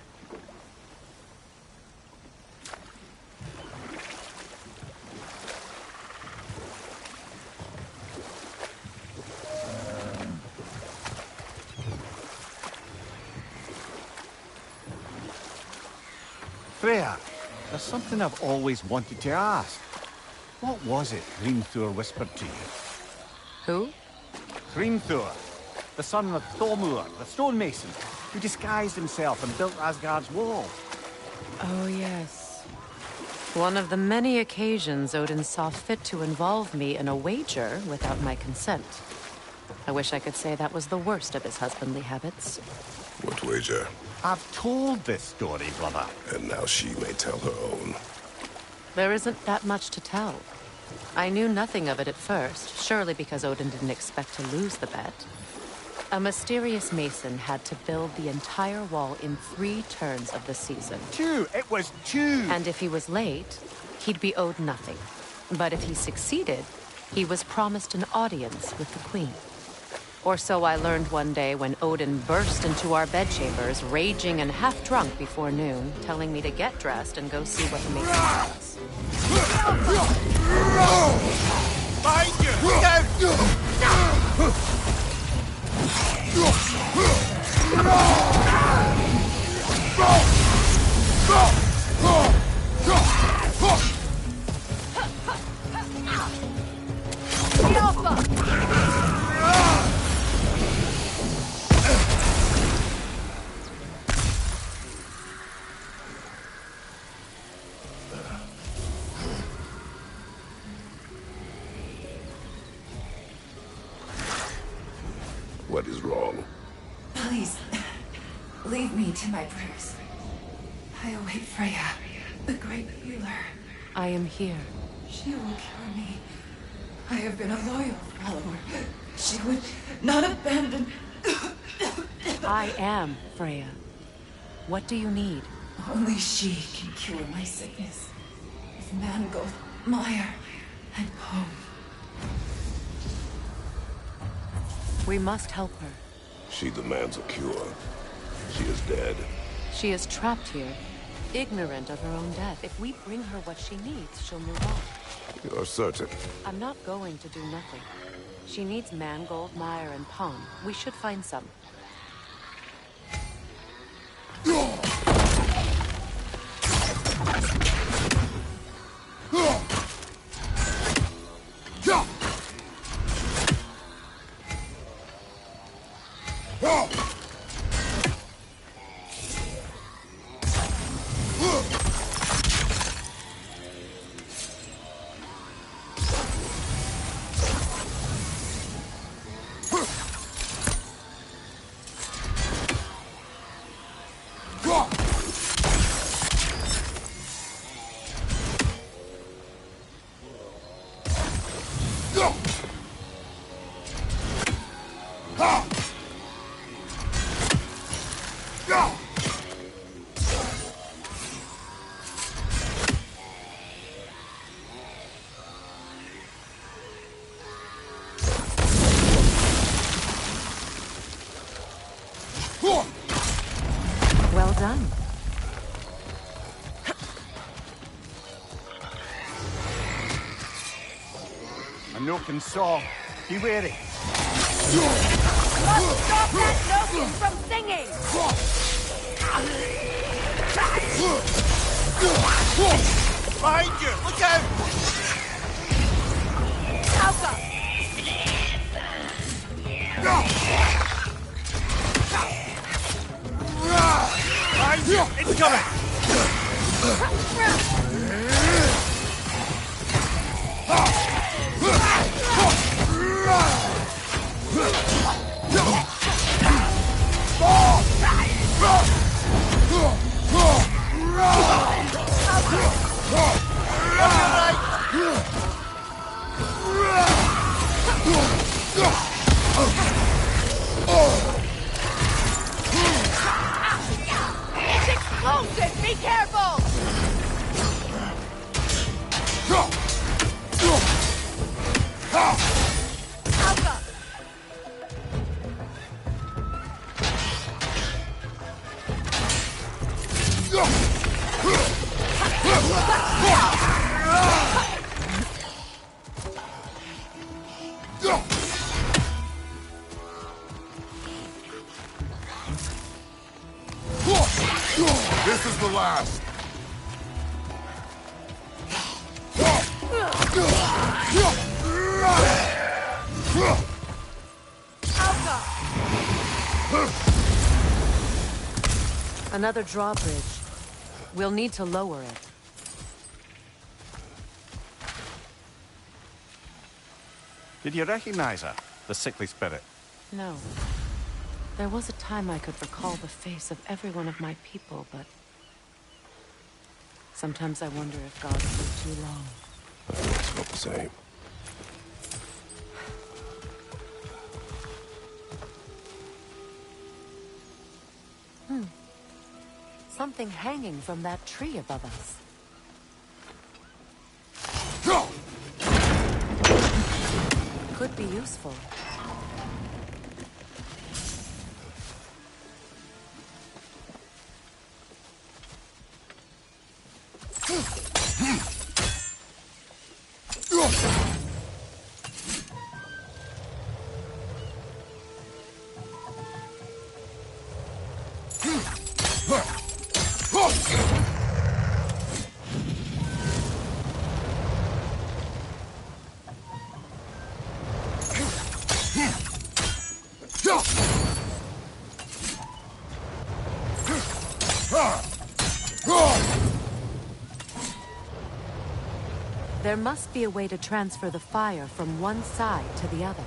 Freya, there's something I've always wanted to ask. What was it Hrimthur whispered to you? Who? Hrimthur, the son of Thormur, the stonemason, who disguised himself and built Asgard's wall. Oh, yes. One of the many occasions Odin saw fit to involve me in a wager without my consent. I wish I could say that was the worst of his husbandly habits. What wager? I've told this story, brother. And now she may tell her own. There isn't that much to tell. I knew nothing of it at first, surely because Odin didn't expect to lose the bet. A mysterious mason had to build the entire wall in 3 turns of the season. 2! It was 2! And if he was late, he'd be owed nothing. But if he succeeded, he was promised an audience with the queen. Or so I learned one day when Odin burst into our bedchambers, raging and half-drunk before noon, telling me to get dressed and go see what the mason was. Behind you! Look out! What is wrong? Please, leave me to my prayers. I await Freya, the great healer. I am here. She will cure me. I have been a loyal follower. She would not abandon... I am Freya. What do you need? Only she can cure my sickness. Of mangold, mire, and home. We must help her. She demands a cure. She is dead. She is trapped here, ignorant of her own death. If we bring her what she needs, she'll move on. You're certain? I'm not going to do nothing. She needs mangold, mire, and palm. We should find some. Well done. A Noken saw. Be wary. Must stop that Noken from singing! Behind you! Look out! Alpha! Behind you! It's coming! It's explosive! Be careful! Alpha! This is the last. Another drawbridge. We'll need to lower it. Did you recognize her, the sickly spirit? No. There was a time I could recall the face of every one of my people, but... sometimes I wonder if God lived too long. I always felt the same. Something hanging from that tree above us. Could be useful. There must be a way to transfer the fire from one side to the other.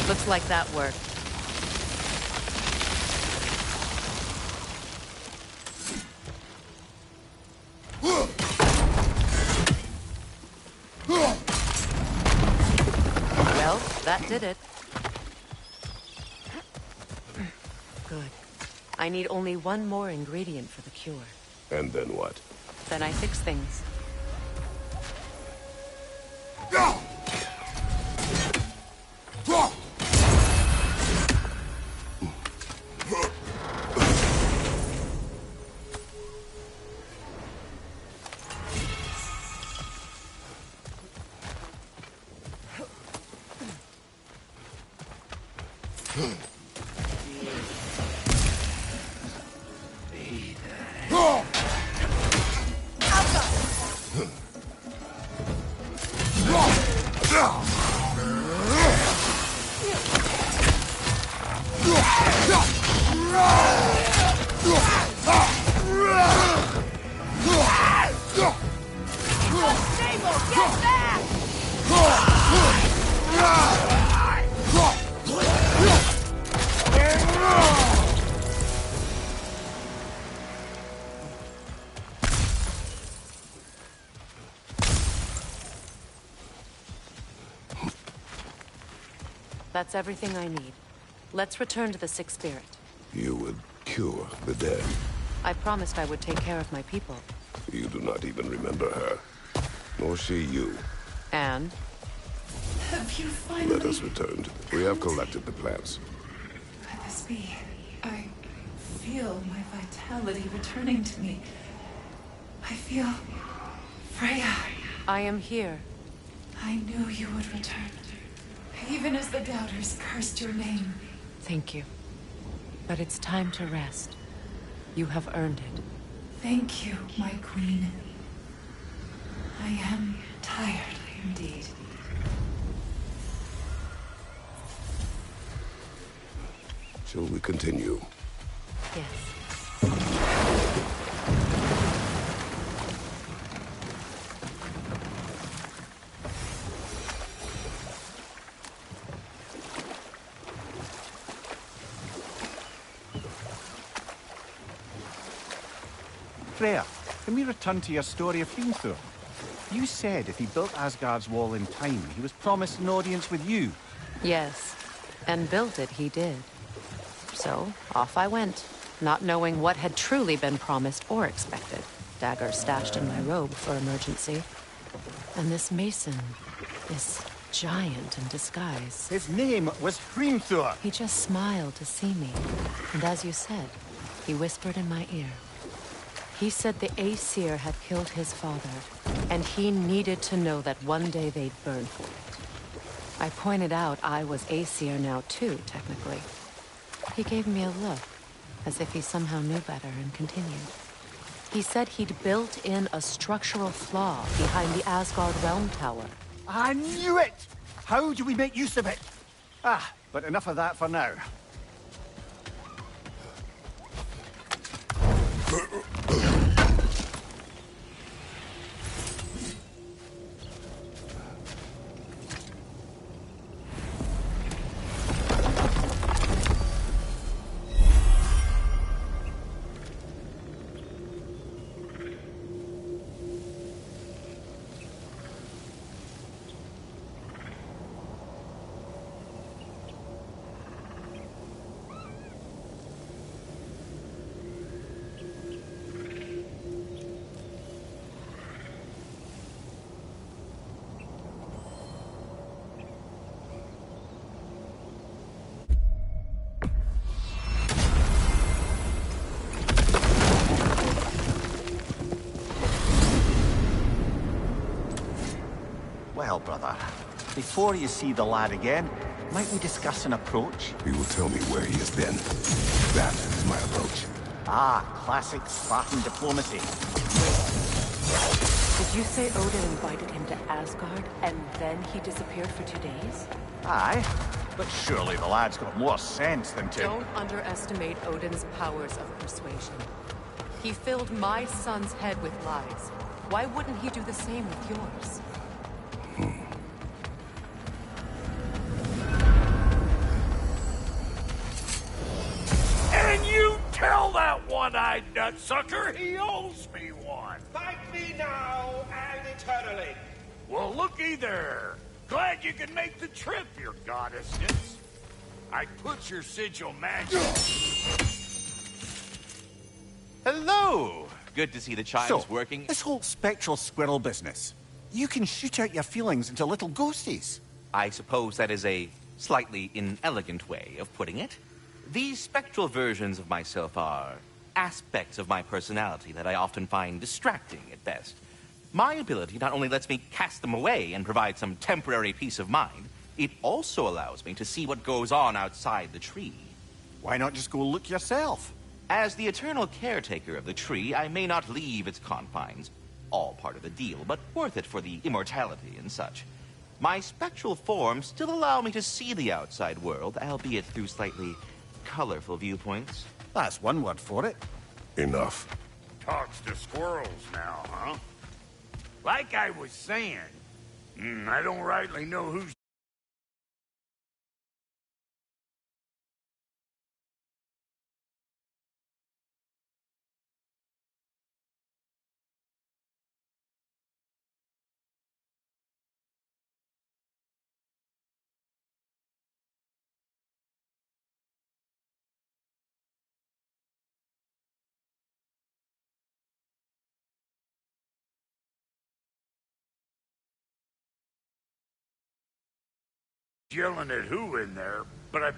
Looks like that worked. Well, that did it. Good. I need only one more ingredient for the cure. And then what? Then I fix things. That's everything I need. Let's return to the Sick Spirit. You would cure the dead. I promised I would take care of my people. You do not even remember her. Nor she you. And? Have you finally... Let us returned. We have collected the plans. Could this be? I feel my vitality returning to me. I feel... Freya. I am here. I knew you would return. Even as the doubters cursed your name. Thank you. But it's time to rest. You have earned it. Thank you, my queen. I am tired indeed. Shall we continue? Yes. Freya, can we return to your story of Hrimthur? You said if he built Asgard's wall in time, he was promised an audience with you. Yes. And built it he did. So, off I went, not knowing what had truly been promised or expected. Dagger stashed in my robe for emergency. And this mason, this giant in disguise. His name was Hrimthur. He just smiled to see me. And as you said, he whispered in my ear. He said the Aesir had killed his father, and he needed to know that one day they'd burn for it. I pointed out I was Aesir now too, technically. He gave me a look, as if he somehow knew better, and continued. He said he'd built in a structural flaw behind the Asgard Realm Tower. I knew it! How do we make use of it? Ah, but enough of that for now. Well, brother, before you see the lad again, might we discuss an approach? He will tell me where he has been. That is my approach. Ah, classic Spartan diplomacy. Did you say Odin invited him to Asgard, and then he disappeared for 2 days? Aye, but surely the lad's got more sense than to... Don't underestimate Odin's powers of persuasion. He filled my son's head with lies. Why wouldn't he do the same with yours? And you tell that one-eyed nutsucker he owes me one. Fight me now and eternally. Well, looky there. Glad you can make the trip, your goddessness. I put your sigil magic. Hello! Good to see the chime's working. This whole spectral squirrel business. You can shoot out your feelings into little ghosties. I suppose that is a slightly inelegant way of putting it. These spectral versions of myself are aspects of my personality that I often find distracting at best. My ability not only lets me cast them away and provide some temporary peace of mind, it also allows me to see what goes on outside the tree. Why not just go look yourself? As the eternal caretaker of the tree, I may not leave its confines. All part of the deal, but worth it for the immortality and such. My spectral forms still allow me to see the outside world, albeit through slightly colorful viewpoints. That's one word for it. Enough. Talks to squirrels now, huh? Like I was saying, I don't rightly know who's yelling at who in there, but I